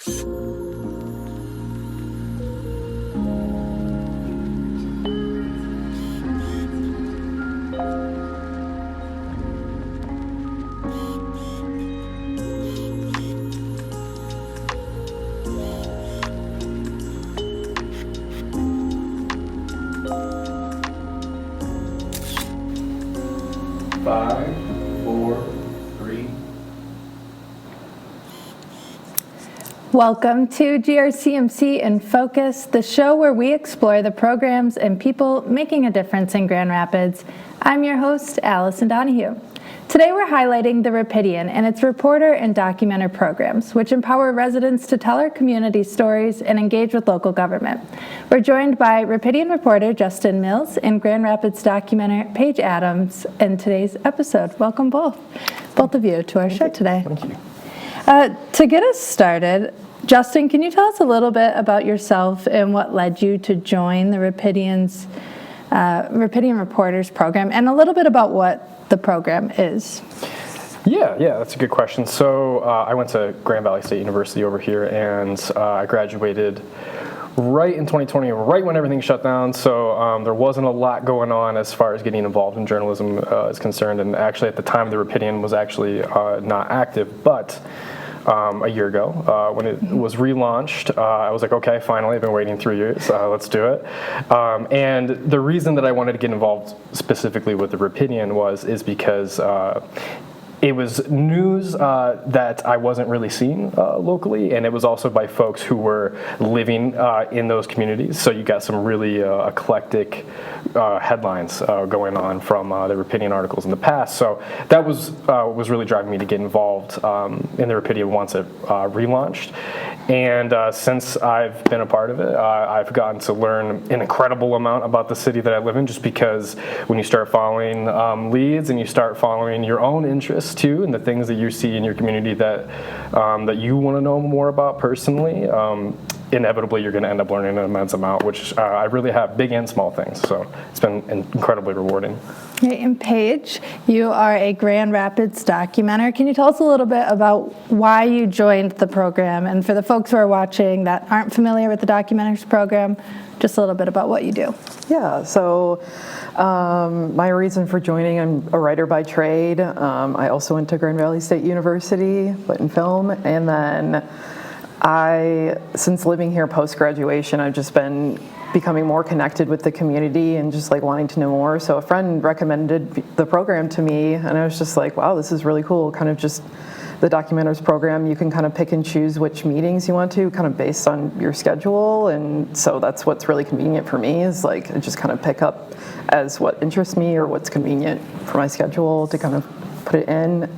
Five, four, three. Welcome to CMC In Focus, the show where we explore the programs and people making a difference in Grand Rapids. I'm your host, Allison Donahue. Today we're highlighting the Rapidian and its reporter and documenter programs, which empower residents to tell our community stories and engage with local government. We're joined by Rapidian reporter Justin Mills and Grand Rapids documenter Paige Adams in today's episode. Welcome both of you to our show today. Thank you. To get us started, Justin, can you tell us a little bit about yourself and what led you to join the Rapidian Reporters program, and a little bit about what the program is? Yeah, that's a good question. So I went to Grand Valley State University over here, and I graduated right in 2020, right when everything shut down. So there wasn't a lot going on as far as getting involved in journalism is concerned. And actually, at the time, the Rapidian was actually not active, but a year ago, when it was relaunched, I was like, okay, finally, I've been waiting 3 years, let's do it. And the reason that I wanted to get involved specifically with the Rapidian is because it was news that I wasn't really seeing locally, and it was also by folks who were living in those communities. So you got some really eclectic headlines going on from the Rapidian articles in the past. So that was really driving me to get involved in the Rapidian once it relaunched. And since I've been a part of it, I've gotten to learn an incredible amount about the city that I live in, just because when you start following leads and you start following your own interests too, and the things that you see in your community that you want to know more about personally, inevitably you're going to end up learning an immense amount, which I really have, big and small things. So it's been incredibly rewarding. And Paige, you are a Grand Rapids documenter. Can you tell us a little bit about why you joined the program? And for the folks who are watching that aren't familiar with the Documenters program, just a little bit about what you do. Yeah, so my reason for joining, I'm a writer by trade. I also went to Grand Valley State University, but in film. And then since living here post-graduation, I've just been becoming more connected with the community and just like wanting to know more. So a friend recommended the program to me, and I was just like, wow, this is really cool. Kind of just the Documenters program, you can kind of pick and choose which meetings you want to, kind of based on your schedule. And so that's what's really convenient for me, is like I just kind of pick up as what interests me or what's convenient for my schedule to kind of put it in.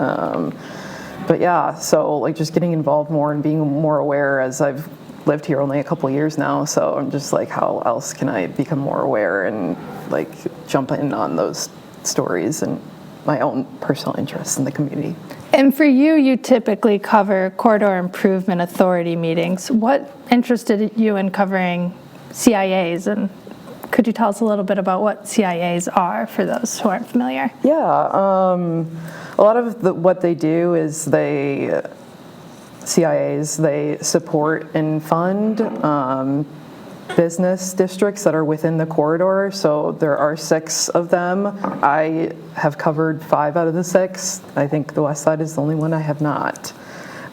But yeah, so like just getting involved more and being more aware, as I've lived here only a couple of years now. So I'm just like, how else can I become more aware and like jump in on those stories and my own personal interests in the community. And for you typically cover Corridor Improvement Authority meetings. What interested you in covering CIAs, and could you tell us a little bit about what CIAs are for those who aren't familiar? Yeah, a lot of what they do is CIAs, they support and fund business districts that are within the corridor. So there are 6 of them. I have covered 5 out of the 6. I think the West Side is the only one I have not.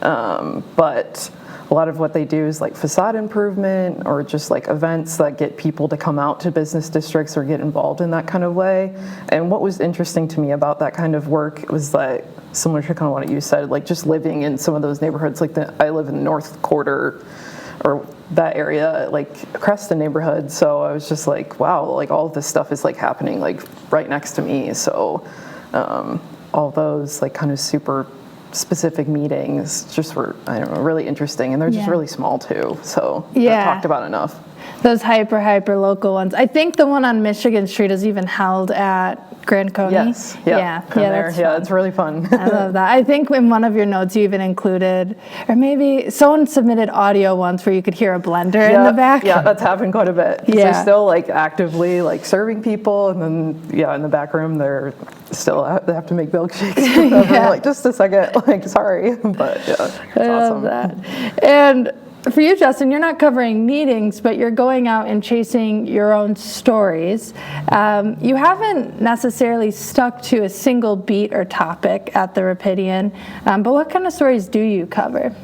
But a lot of what they do is like facade improvement, or just like events that get people to come out to business districts or get involved in that kind of way. And what was interesting to me about that kind of work was that, similar to kind of what you said, like just living in some of those neighborhoods, like I live in the North Quarter, or that area, like Creston neighborhood. So I was just like, wow, like all of this stuff is like happening like right next to me. So all those like kind of super specific meetings just were, I don't know, really interesting, and they're just really small too, so not talked about enough. Those hyper local ones. I think the one on Michigan Street is even held at Grand Coney. Yes. It's really fun. I love that. I think in one of your notes you even included, or maybe someone submitted audio once where you could hear a blender in the back. Yeah, that's happened quite a bit. They're still like actively like serving people, and then in the back room they have to make milkshakes. Like, just a second, like, sorry, but yeah, it's I awesome. love that. And for you, Justin, you're not covering meetings, but you're going out and chasing your own stories. You haven't necessarily stuck to a single beat or topic at the Rapidian, but what kind of stories do you cover?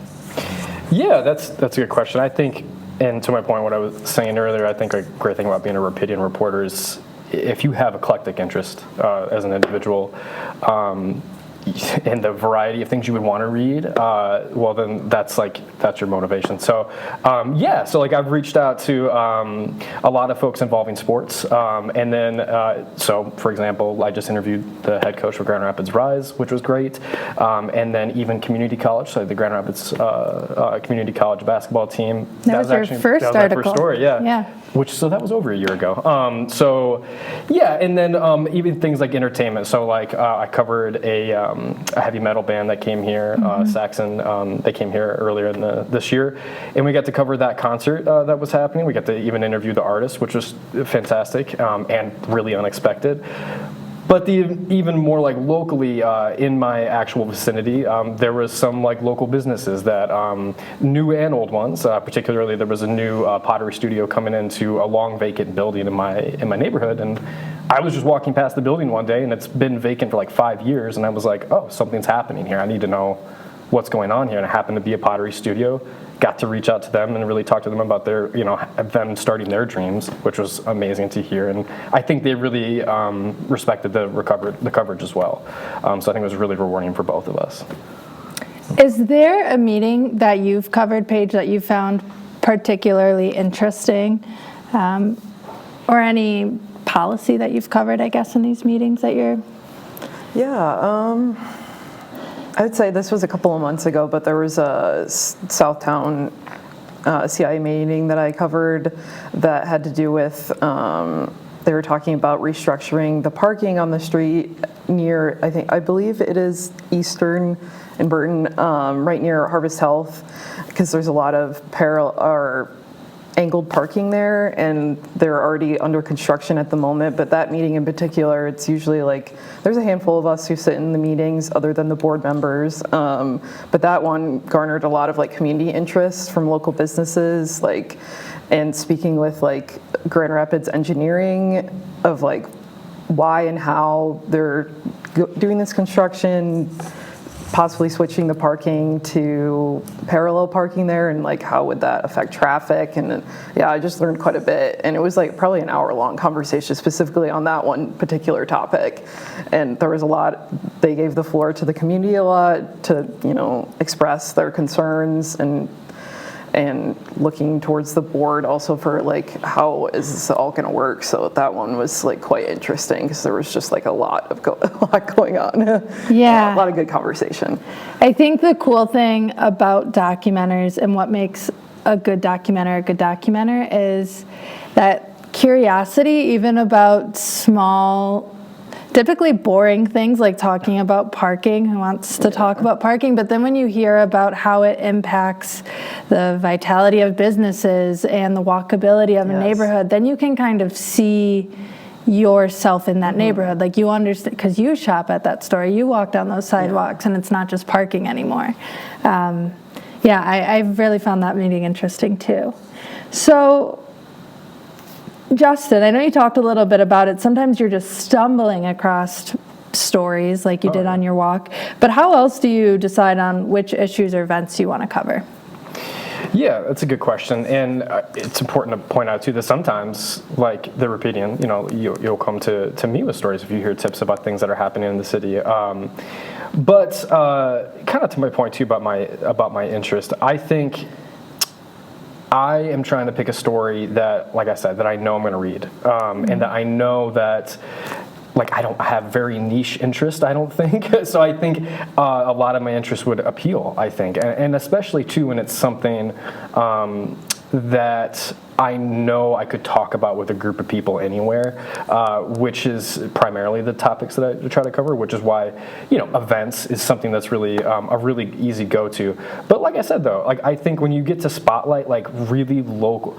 Yeah, that's a good question. I think, and to my point, what I was saying earlier, I think a great thing about being a Rapidian reporter is if you have eclectic interest as an individual, and the variety of things you would want to read, well, then that's your motivation. So, so like I've reached out to a lot of folks involving sports, and then so for example, I just interviewed the head coach for Grand Rapids Rise, which was great, and then even community college, so the Grand Rapids community college basketball team. That was your first article. That was my first story, yeah. Yeah. So that was over a year ago. And then even things like entertainment. So like I covered a heavy metal band that came here, Saxon. They came here earlier in this year, and we got to cover that concert that was happening. We got to even interview the artist, which was fantastic and really unexpected. But even more like locally in my actual vicinity, there was some like local businesses that new and old ones. Particularly, there was a new pottery studio coming into a long vacant building in my neighborhood, and I was just walking past the building one day, and it's been vacant for like 5 years, and I was like, oh, something's happening here. I need to know what's going on here, and it happened to be a pottery studio. Got to reach out to them and really talk to them about their, them starting their dreams, which was amazing to hear. And I think they really respected the coverage as well. So I think it was really rewarding for both of us. Is there a meeting that you've covered, Paige, that you found particularly interesting, or any policy that you've covered, I guess, in these meetings that you're? Yeah. I would say this was a couple of months ago, but there was a Southtown CIA meeting that I covered that had to do with, they were talking about restructuring the parking on the street near, I believe it is Eastern and Burton, right near Harvest Health, because there's a lot of angled parking there, and they're already under construction at the moment. But that meeting in particular, it's usually like there's a handful of us who sit in the meetings other than the board members, but that one garnered a lot of like community interest from local businesses, like, and speaking with like Grand Rapids Engineering of like why and how they're doing this construction, possibly switching the parking to parallel parking there, and like how would that affect traffic. And yeah, I just learned quite a bit, and it was like probably an hour-long conversation specifically on that one particular topic. And there was a lot, they gave the floor to the community a lot to express their concerns, and looking towards the board also for like how is this all going to work. So that one was like quite interesting because there was just like a lot going on. Yeah, a lot of good conversation. I think the cool thing about documentaries and what makes a good documenter is that curiosity, even about small, typically boring things like talking about parking. Who wants to talk about parking? But then when you hear about how it impacts the vitality of businesses and the walkability of a neighborhood, then you can kind of see yourself in that neighborhood. Like you understand, because you shop at that store, you walk down those sidewalks, and it's not just parking anymore. I've really found that meeting interesting too. So, Justin, I know you talked a little bit about it. Sometimes you're just stumbling across stories like you did on your walk. But how else do you decide on which issues or events you want to cover? Yeah, that's a good question. And it's important to point out, too, that sometimes, like the Rapidian, you'll come to me with stories if you hear tips about things that are happening in the city. But kind of to my point, too, about my interest, I think I am trying to pick a story that, like I said, that I know I'm going to read, and that I know that, like, I don't have very niche interest, I don't think. So I think a lot of my interest would appeal, I think, and especially too when it's something that I know I could talk about with a group of people anywhere, which is primarily the topics that I try to cover, which is why, events is something that's really a really easy go-to. But like I said, though, like I think when you get to spotlight like really local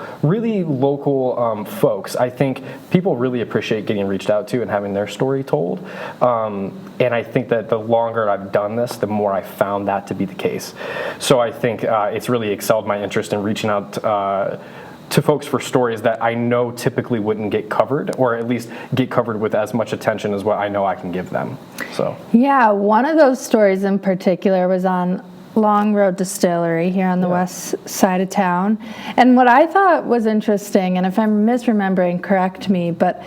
folks, I think people really appreciate getting reached out to and having their story told. And I think that the longer I've done this, the more I found that to be the case. So I think it's really excelled my interest in reaching out to folks for stories that I know typically wouldn't get covered, or at least get covered with as much attention as what I know I can give them. So yeah, one of those stories in particular was on Long Road Distillery here on the west side of town. And what I thought was interesting, and if I'm misremembering, correct me, but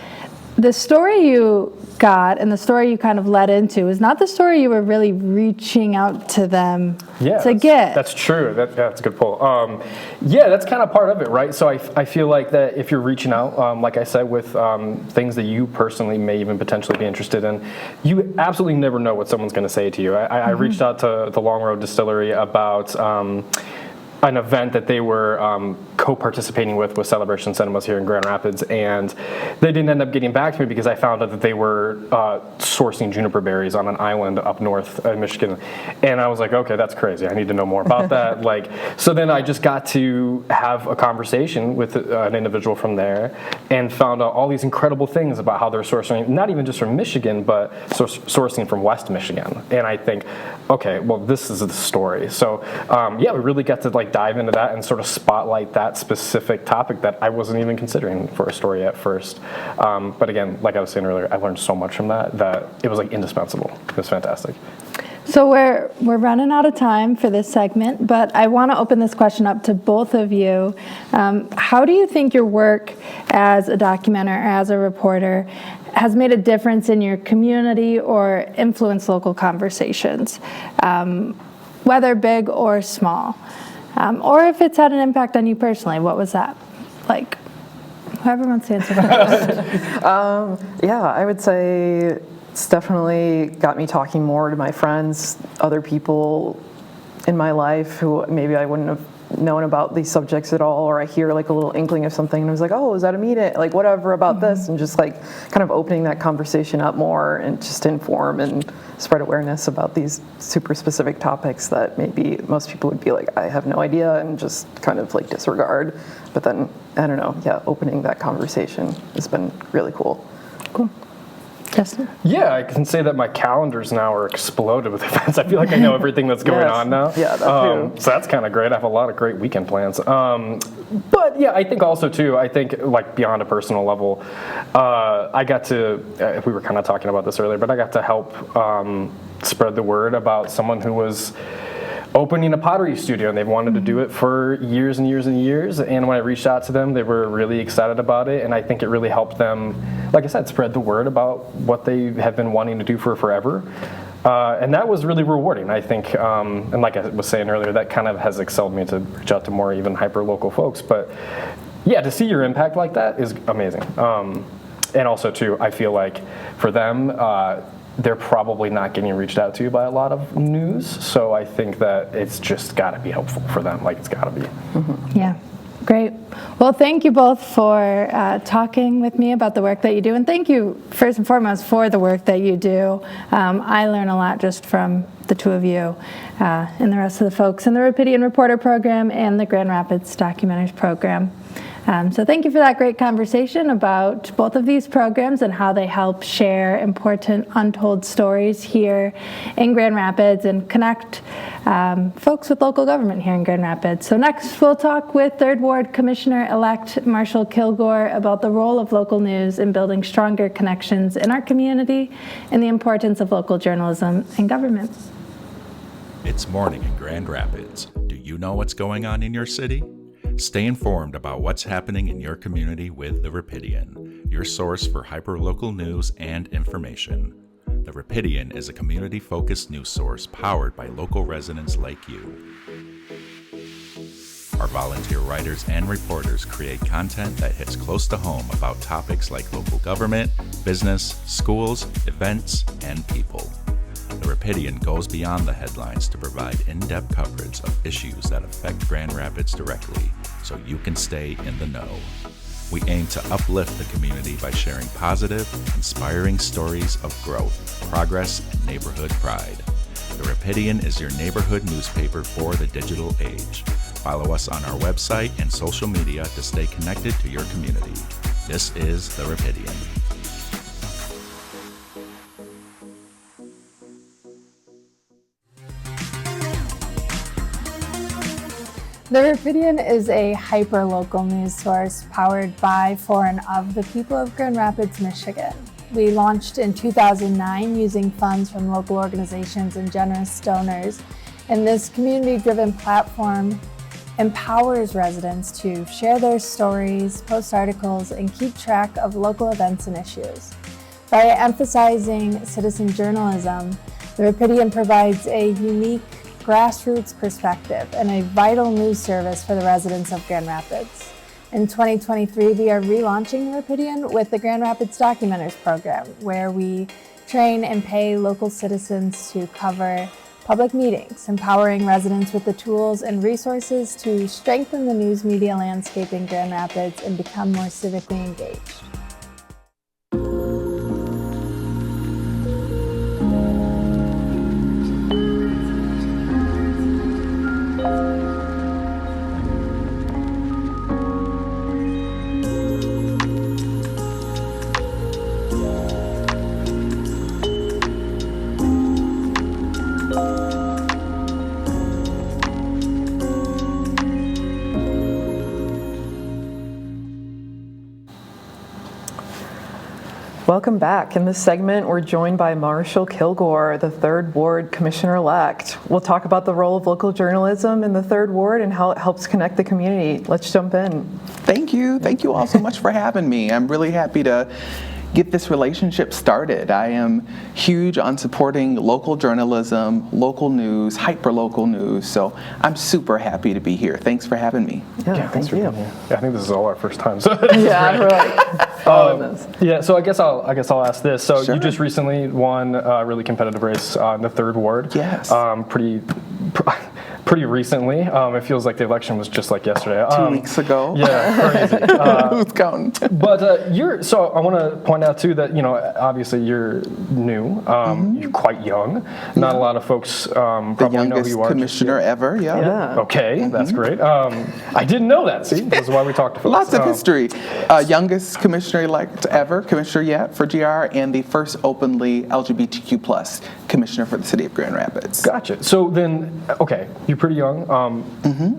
the story you got and the story you kind of led into is not the story you were really reaching out to them to get. That's true. That's a good pull. That's kind of part of it, right? So I feel like that if you're reaching out, like I said, with things that you personally may even potentially be interested in, you absolutely never know what someone's going to say to you. I reached out to the Long Road Distillery about an event that they were co-participating with Celebration Cinemas here in Grand Rapids, and they didn't end up getting back to me because I found out that they were sourcing juniper berries on an island up north in Michigan, and I was like, okay, that's crazy. I need to know more about that. So then I just got to have a conversation with an individual from there, and found out all these incredible things about how they're sourcing, not even just from Michigan, but sourcing from West Michigan. And I think, okay, well, this is the story. So we really got to dive into that and sort of spotlight that specific topic that I wasn't even considering for a story at first. But again, like I was saying earlier, I learned so much from that it was indispensable. It was fantastic. So we're running out of time for this segment, but I want to open this question up to both of you. How do you think your work as a documenter, as a reporter, has made a difference in your community or influenced local conversations, whether big or small? Or if it's had an impact on you personally, what was that like? Whoever wants to answer first. I would say it's definitely got me talking more to my friends, other people in my life who maybe I wouldn't have known about these subjects at all, or I hear a little inkling of something and I was like, oh, is that a meeting? Whatever about this, and just kind of opening that conversation up more and just inform and spread awareness about these super specific topics that maybe most people would be like, I have no idea, and just kind of disregard. But then, I don't know, opening that conversation has been really cool. Cool. Justin? Yeah, I can say that my calendars now are exploded with events. I feel like I know everything that's going on now. Yeah, that too. So that's kind of great. I have a lot of great weekend plans. But yeah, I think also too, beyond a personal level, I got to, we were kind of talking about this earlier, but I got to help spread the word about someone who was opening a pottery studio, and they've wanted to do it for years and years and years. And when I reached out to them, they were really excited about it, and I think it really helped them, like I said, spread the word about what they have been wanting to do for forever. And that was really rewarding, I think. And like I was saying earlier, that kind of has excelled me to reach out to more even hyper-local folks. But yeah, to see your impact like that is amazing. And also, too, I feel like for them, they're probably not getting reached out to by a lot of news. So I think that it's just got to be helpful for them. It's got to be. Mm-hmm. Yeah. Great. Well, thank you both for talking with me about the work that you do. And thank you, first and foremost, for the work that you do. I learn a lot just from the two of you and the rest of the folks in the Rapidian Reporter Program and the Grand Rapids Documentaries Program. So thank you for that great conversation about both of these programs and how they help share important untold stories here in Grand Rapids and connect folks with local government here in Grand Rapids. So next we'll talk with 3rd Ward Commissioner-elect Marshal Kilgore about the role of local news in building stronger connections in our community and the importance of local journalism and government. It's morning in Grand Rapids. Do you know what's going on in your city? Stay informed about what's happening in your community with The Rapidian, your source for hyper-local news and information. The Rapidian is a community-focused news source powered by local residents like you. Our volunteer writers and reporters create content that hits close to home about topics like local government, business, schools, events, and people. The Rapidian goes beyond the headlines to provide in-depth coverage of issues that affect Grand Rapids directly, so you can stay in the know. We aim to uplift the community by sharing positive, inspiring stories of growth, progress, and neighborhood pride. The Rapidian is your neighborhood newspaper for the digital age. Follow us on our website and social media to stay connected to your community. This is the Rapidian. The Rapidian is a hyper-local news source powered by, for, and of the people of Grand Rapids, Michigan. We launched in 2009 using funds from local organizations and generous donors, and this community-driven platform empowers residents to share their stories, post articles, and keep track of local events and issues. By emphasizing citizen journalism, the Rapidian provides a unique grassroots perspective and a vital news service for the residents of Grand Rapids. In 2023, we are relaunching the Rapidian with the Grand Rapids Documenters program, where we train and pay local citizens to cover public meetings, empowering residents with the tools and resources to strengthen the news media landscape in Grand Rapids and become more civically engaged. Welcome back. In this segment, we're joined by Marshal Kilgore, the 3rd Ward Commissioner-elect. We'll talk about the role of local journalism in the 3rd Ward and how it helps connect the community. Let's jump in. Thank you. Thank you all so much for having me. I'm really happy to get this relationship started. I am huge on supporting local journalism, local news, hyper-local news, so I'm super happy to be here. Thanks for having me. Yeah, thank you. Yeah, I think this is all our first time. So Yeah, right. yeah, so I guess I'll ask this. So Sure. you just recently won a really competitive race in the 3rd Ward. Yes. Pretty recently. It feels like the election was just like yesterday. 2 weeks ago. Yeah, crazy. Who's counting? But so I want to point out too that, obviously you're new, you're quite young. Not a lot of folks The probably know who youngest you are. commissioner ever, yeah. Okay, that's great. I didn't know that. See, this is why we talk to folks. Lots of history. Youngest commissioner-elect ever, commissioner yet for GR, and the first openly LGBTQ plus commissioner for the city of Grand Rapids. Gotcha. So then, okay, you're pretty young.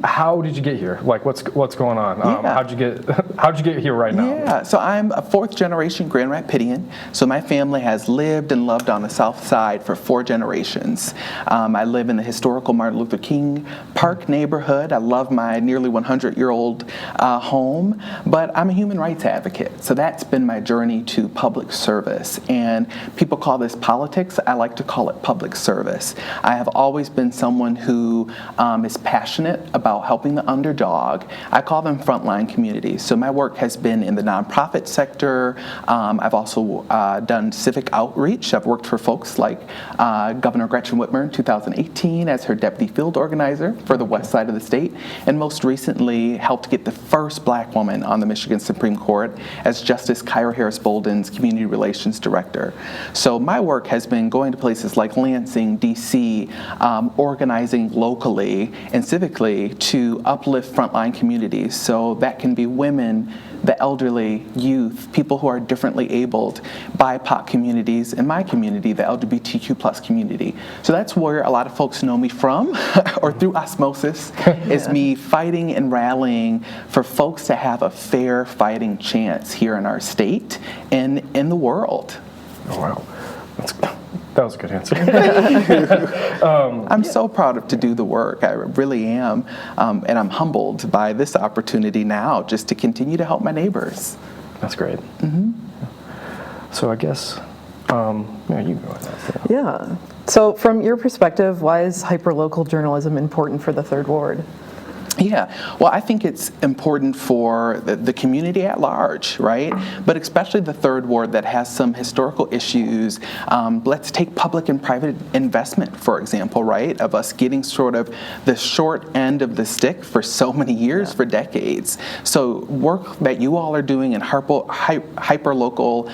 How did you get here? Like, what's going on? Yeah. How'd you get here right now? Yeah, so I'm a 4th generation Grand Rapidian. So my family has lived and loved on the South Side for 4 generations. I live in the historical Martin Luther King Park neighborhood. I love my nearly 100-year-old home, but I'm a human rights advocate. So that's been my journey to public service. And people call this politics. I like to call it public service. I have always been someone who is passionate about helping the underdog. I call them frontline communities. So my work has been in the nonprofit sector. I've also done civic outreach. I've worked for folks like Governor Gretchen Whitmer in 2018 as her deputy field organizer for the west side of the state, and most recently helped get the first Black woman on the Michigan Supreme Court as Justice Kyra Harris Bolden's community relations director. So my work has been going to places like Lansing, DC, organizing locally and civically to uplift frontline communities. So that can be women, the elderly, youth, people who are differently abled, BIPOC communities, and my community, the LGBTQ plus community. So that's where a lot of folks know me from, or through osmosis, is me fighting and rallying for folks to have a fair fighting chance here in our state and in the world. Oh, wow. That was a good answer. I'm so proud to do the work. I really am. And I'm humbled by this opportunity now just to continue to help my neighbors. That's great. So I guess, yeah, you go ahead. Yeah. So from your perspective, why is hyperlocal journalism important for the 3rd Ward? Yeah, well, I think it's important for the community at large, right? But especially the third ward that has some historical issues. Let's take public and private investment, for example, right? Of us getting sort of the short end of the stick for so many years, for decades. So work that you all are doing and hyper-local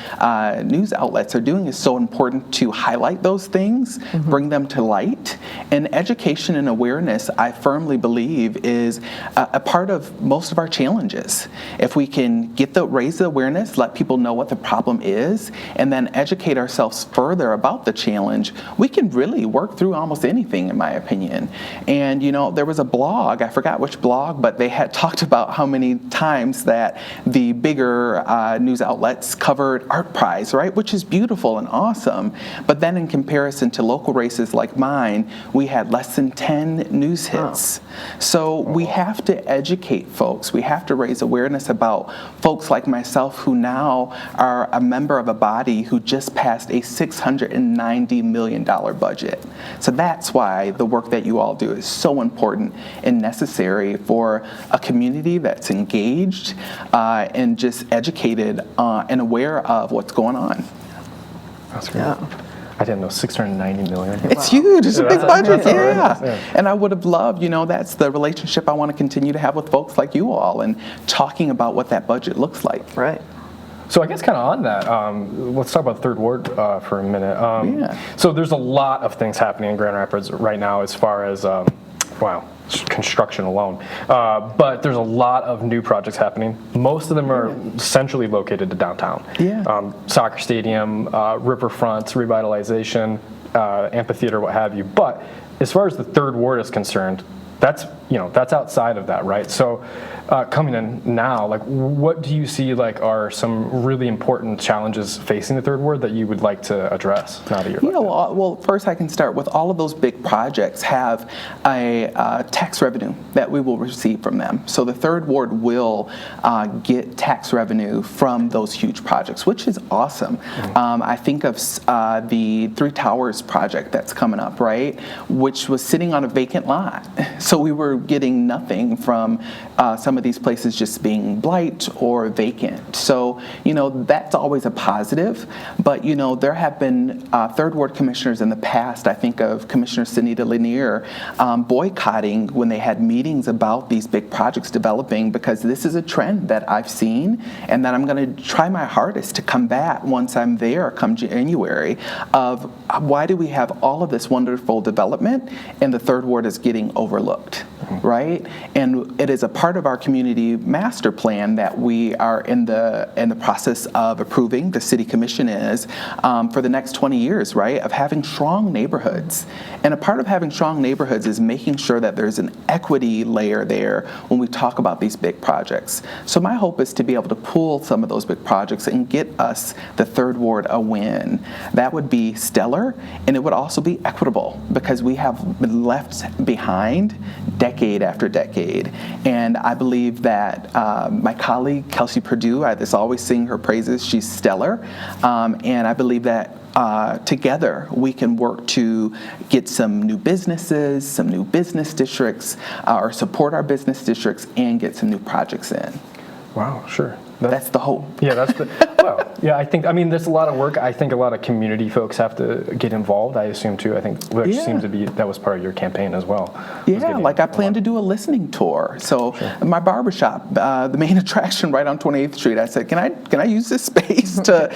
news outlets are doing is so important to highlight those things, bring them to light. And education and awareness, I firmly believe, is a part of most of our challenges. If we can raise the awareness, let people know what the problem is, and then educate ourselves further about the challenge, we can really work through almost anything, in my opinion. And there was a blog, I forgot which blog, but they had talked about how many times that the bigger news outlets covered Art Prize, right? Which is beautiful and awesome. But then in comparison to local races like mine, we had less than 10 news hits. So we have to educate folks. We have to raise awareness about folks like myself who now are a member of a body who just passed a $690 million budget. So that's why the work that you all do is so important and necessary for a community that's engaged and just educated and aware of what's going on. That's great. Yeah. I didn't know 690 million. It's huge. It's a big budget. Yeah. And I would have loved, that's the relationship I want to continue to have with folks like you all and talking about what that budget looks like. Right. So I guess kind of on that, let's talk about Third Ward for a minute. So there's a lot of things happening in Grand Rapids right now as far as, construction alone. But there's a lot of new projects happening. Most of them are centrally located to downtown. Soccer stadium, riverfronts, revitalization, amphitheater, what have you. But as far as the Third Ward is concerned, that's outside of that, right? So coming in now, what do you see are some really important challenges facing the Third Ward that you would like to address now that you're well, first I can start with all of those big projects have a tax revenue that we will receive from them. So the Third Ward will get tax revenue from those huge projects, which is awesome. I think of the Three Towers project that's coming up, right? Which was sitting on a vacant lot. So we were getting nothing from some of these places just being blight or vacant. So, that's always a positive. But, there have been Third Ward commissioners in the past. I think of Commissioner Sunita Lanier boycotting when they had meetings about these big projects developing, because this is a trend that I've seen and that I'm going to try my hardest to combat once I'm there come January, of why do we have all of this wonderful development and the Third Ward is getting overlooked, right? And it is a part of our community master plan that we are in the process of approving. The city commission is for the next 20 years, right? Of having strong neighborhoods. And a part of having strong neighborhoods is making sure that there's an equity layer there when we talk about these big projects. So my hope is to be able to pull some of those big projects and get us, the Third Ward, a win. That would be stellar, and it would also be equitable, because we have been left behind decade after decade. And I believe that my colleague, Kelsey Perdue, I just always sing her praises. She's stellar. And I believe that together we can work to get some new businesses, some new business districts, or support our business districts and get some new projects in. Wow, sure. That's the hope. Yeah, that's the, there's a lot of work. I think a lot of community folks have to get involved, I assume, too. I think, which seems to be, that was part of your campaign as well. Yeah, I plan to do a listening tour. So my barbershop, the main attraction right on 28th Street, I said, can I use this space to,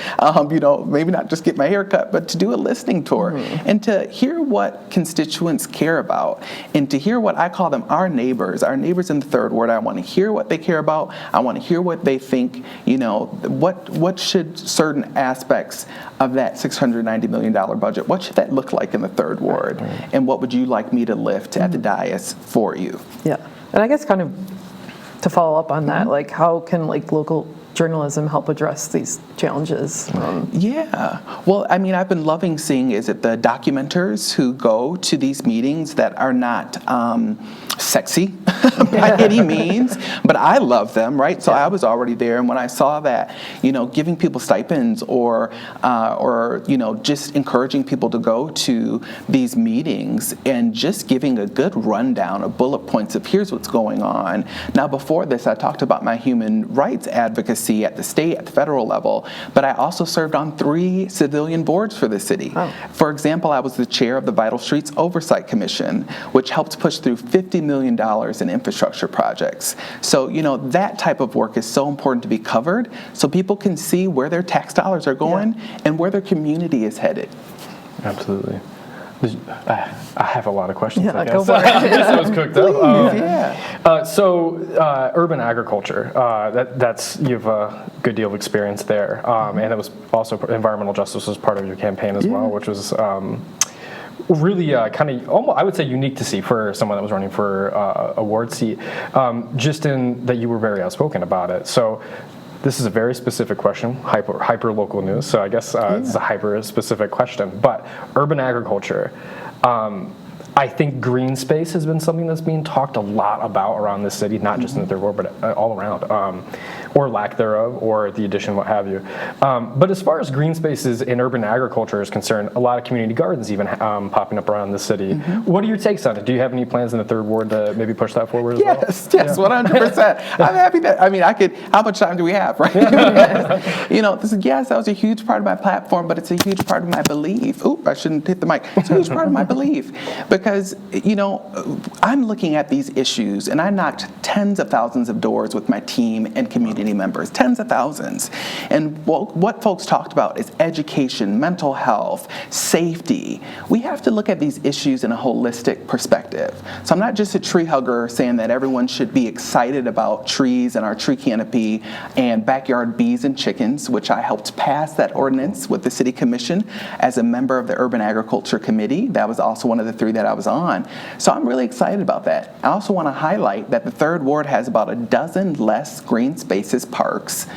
maybe not just get my hair cut, but to do a listening tour and to hear what constituents care about and to hear what I call them our neighbors in the Third Ward. I want to hear what they care about. I want to hear what they think. What should certain aspects of that $690 million budget, what should that look like in the Third Ward? And what would you like me to lift at the dais for you? Yeah, and I guess kind of to follow up on that, how can local journalism help address these challenges? Yeah. Well, I mean, I've been loving seeing is it the documenters who go to these meetings that are not sexy by any means, but I love them, right? So I was already there, and when I saw that, giving people stipends or just encouraging people to go to these meetings and just giving a good rundown of bullet points of here's what's going on. Now, before this, I talked about my human rights advocacy at the state, at the federal level, but I also served on 3 civilian boards for the city. Oh. For example, I was the chair of the Vital Streets Oversight Commission, which helped push through $50 million in infrastructure projects. So, that type of work is so important to be covered so people can see where their tax dollars are going and where their community is headed. Absolutely. I have a lot of questions. Yeah, I guess. go for it. I was cooked up. Yeah. Urban agriculture. You have a good deal of experience there, and it was also environmental justice was part of your campaign as well, which was really kind of almost, I would say, unique to see for someone that was running for a ward seat. Just in that you were very outspoken about it. So. This is a very specific question, hyper local news, so I guess it's a hyper specific question. But urban agriculture, I think green space has been something that's being talked a lot about around the city, not just in the third ward, but all around, or lack thereof, or the addition, what have you. But as far as green spaces in urban agriculture is concerned, a lot of community gardens even popping up around the city. What are your takes on it? Do you have any plans in the third ward to maybe push that forward as well? Yes, 100%. I'm happy that, how much time do we have, right? Yes, that was a huge part of my platform, but it's a huge part of my belief. Oop, I shouldn't hit the mic. It's a huge part of my belief because, I'm looking at these issues and I knocked tens of thousands of doors with my team and community members, tens of thousands. And what folks talked about is education, mental health, safety. We have to look at these issues in a holistic perspective. So I'm not just a tree hugger saying that everyone should be excited about trees and our tree canopy and backyard bees and chickens, which I helped pass that ordinance with the city commission as a member of the urban agriculture committee. That was also one of the 3 that I was on. So I'm really excited about that. I also want to highlight that the third ward has about a dozen less green spaces, parks,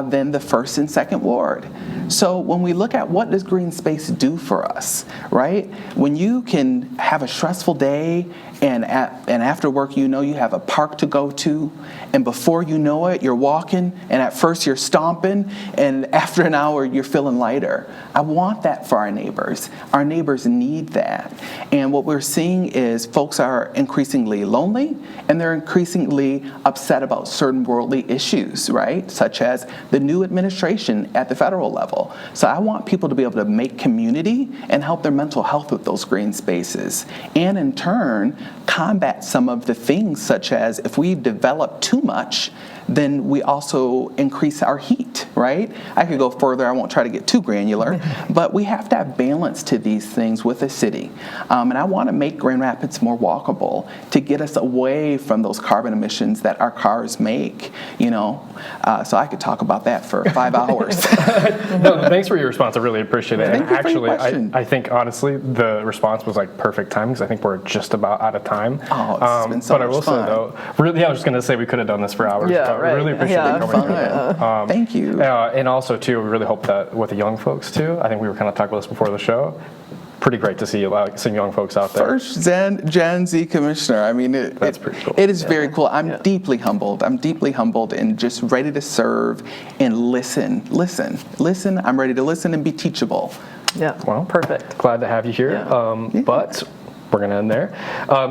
than the first and second ward. So when we look at what does green space do for us, right? When you can have a stressful day and after work you have a park to go to, and before you know it you're walking, and at first you're stomping, and after an hour you're feeling lighter. I want that for our neighbors. Our neighbors need that. And what we're seeing is folks are increasingly lonely, and they're increasingly upset about certain worldly issues, right? Such as the new administration at the federal level. So I want people to be able to make community and help their mental health with those green spaces. And in turn, combat some of the things such as if we develop too much, then we also increase our heat, right? I could go further, I won't try to get too granular, but we have to have balance to these things with the city. And I want to make Grand Rapids more walkable to get us away from those carbon emissions that our cars make, So I could talk about that for 5 hours. No, thanks for your response. I really appreciate it. Thank you for your question. I think honestly the response was like perfect time because I think we're just about out of time. Oh, it's been so much fun. But I will say though, really, I was just going to say we could have done this for hours. Yeah, but right. Really appreciate you coming here. Thank you. And also too, we really hope that with the young folks too. I think we were kind of talking about this before the show. Pretty great to see some young folks out there. First Gen Z commissioner. That's pretty cool. It is very cool. I'm deeply humbled. I'm deeply humbled and just ready to serve and listen. I'm ready to listen and be teachable. Yeah. Well, perfect. Glad to have you here. But we're going to end there.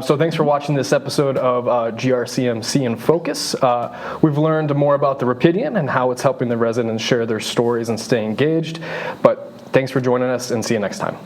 So thanks for watching this episode of CMC In Focus. We've learned more about the Rapidian and how it's helping the residents share their stories and stay engaged. But thanks for joining us, and see you next time.